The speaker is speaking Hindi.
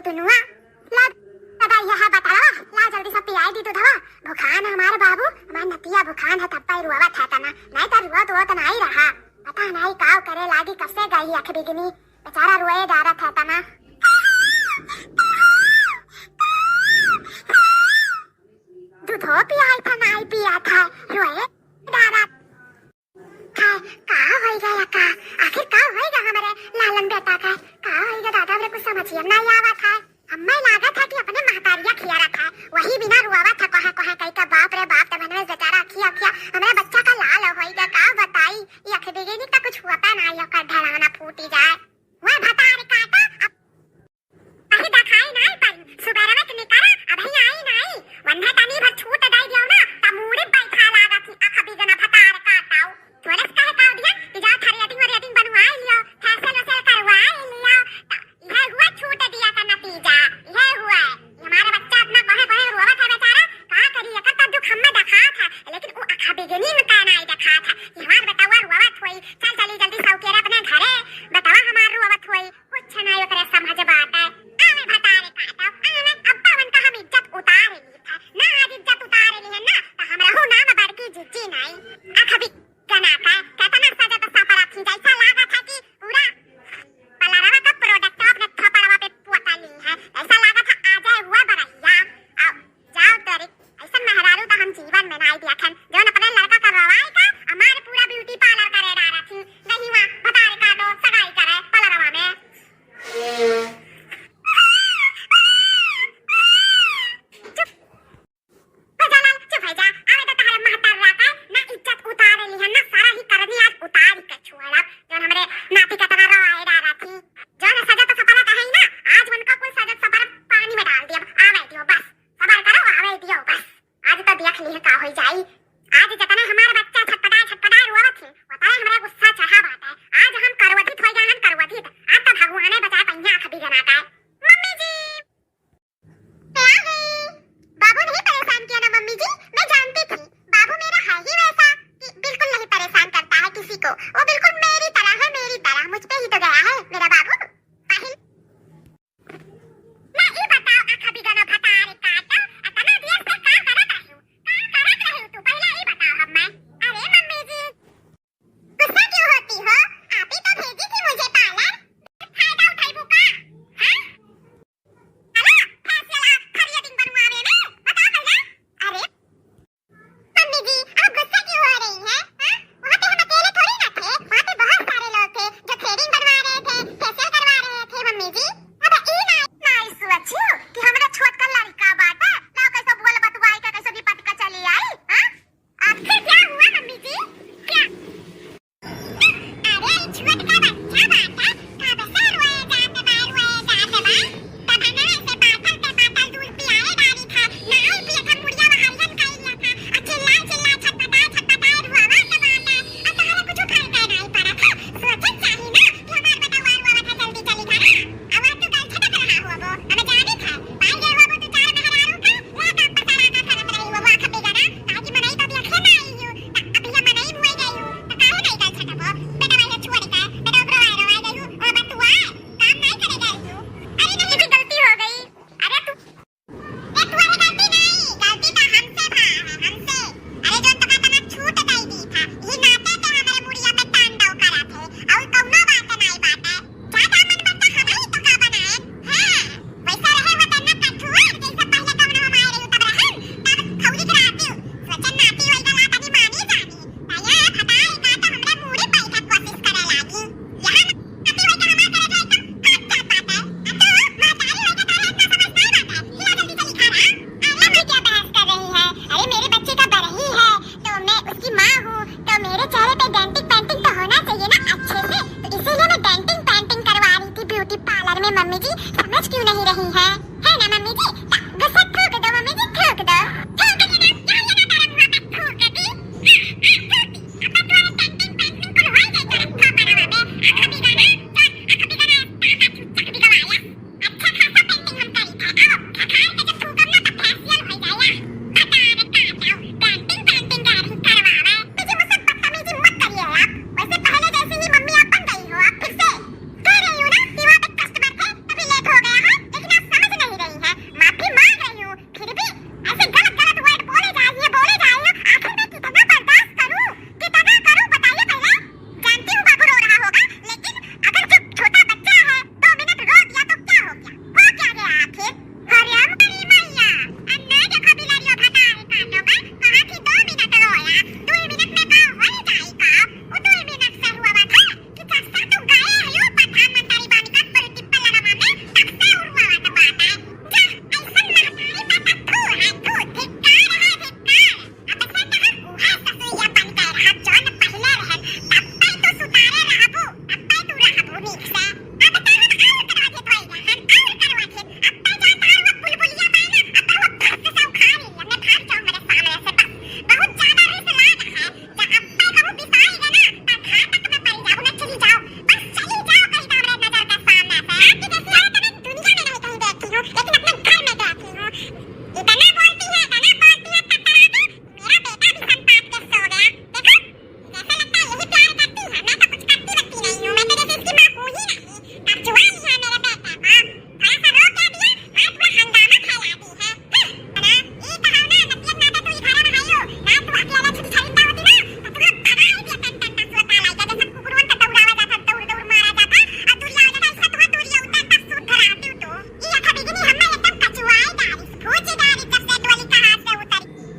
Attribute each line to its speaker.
Speaker 1: दुनुआ ला दादा यहाँ बतावा ला जल्दी से पियाई दी दूधवा। भुखान हमारे बाबू हमार नतिया भुखान है तब रुआवा था तना नहीं तो रुआ तो नहीं रहा। पता नहीं काव करे लागी कब से गई आँख बिगनी बेचारा रोए जा रहा था तना। दूधो पियाई था नहीं पिया था रोए जा रहा था। का होई गया का आखिर का होई गया हमारे लालन बेटा का होई गया दादा मेरे कुछ समझ नहीं आवा था। हमें लगा था कि अपने महतारिया खिया रखा वही बिना रुआवा था कहा कहा कहीं का बाप रे बाप तब में बेचारा खिया खिया हमारा बच्चा का लाल होई गया का बताई ये आँख बिगनी का कुछ होता नहीं है कर ढलाना फूटी जाए वह भतार काटा अभी दिखाई नहीं पर सुबह में निकला अभी आई नहीं वन्ना तनी भर छूट दई दियो ना तमूड़ी बैठा लागा थी आँख बिगना भतार काटाओ थोड़े का काट दिया कि जा थारी रेटिंग बनवा लियो फैसल वैसल करवा लियो यह हुआ छूट दिया का नतीजा यह हुआ हमारा बच्चा अपना कहे कहे रोवा था बेचारा कहा करिए का तब दुख हमें दिखा था लेकिन वो आँख बिगनी में का नहीं दिखा था हमार बतावा रोवा थोई चल चली जल्दी सौ के अपने घरे बतावा हमार रोवा थोई कुछ नहीं करे समझ बात है आवे भतारे काटा आवे अब्बा वन का हम इज्जत उतार ली था ना आज इज्जत उतार ली है ना तो हम रहू ना में बड़की जिज्जी नहीं आँख बिगना का कहता ना सजा तो सापर रखी जैसा लगा था कि पूरा पलारावा का प्रोडक्ट अपने थपड़वा पे पोता ली है ऐसा लगा था आ जाए हुआ बरहिया आओ जाओ तोरी ऐसा मेहरारू तो हम जीवन में नहीं देखन जो अपने लड़का करवाए का हमारे पूरा ब्यूटी पार्लर करे डारा थी नहीं वहां भतारे काटो सगाई करे पलारावा में मम्मी जी समझ क्यों नहीं रही है ना मम्मी जी? गुस्सा थूक दो मम्मी जी थूक दो।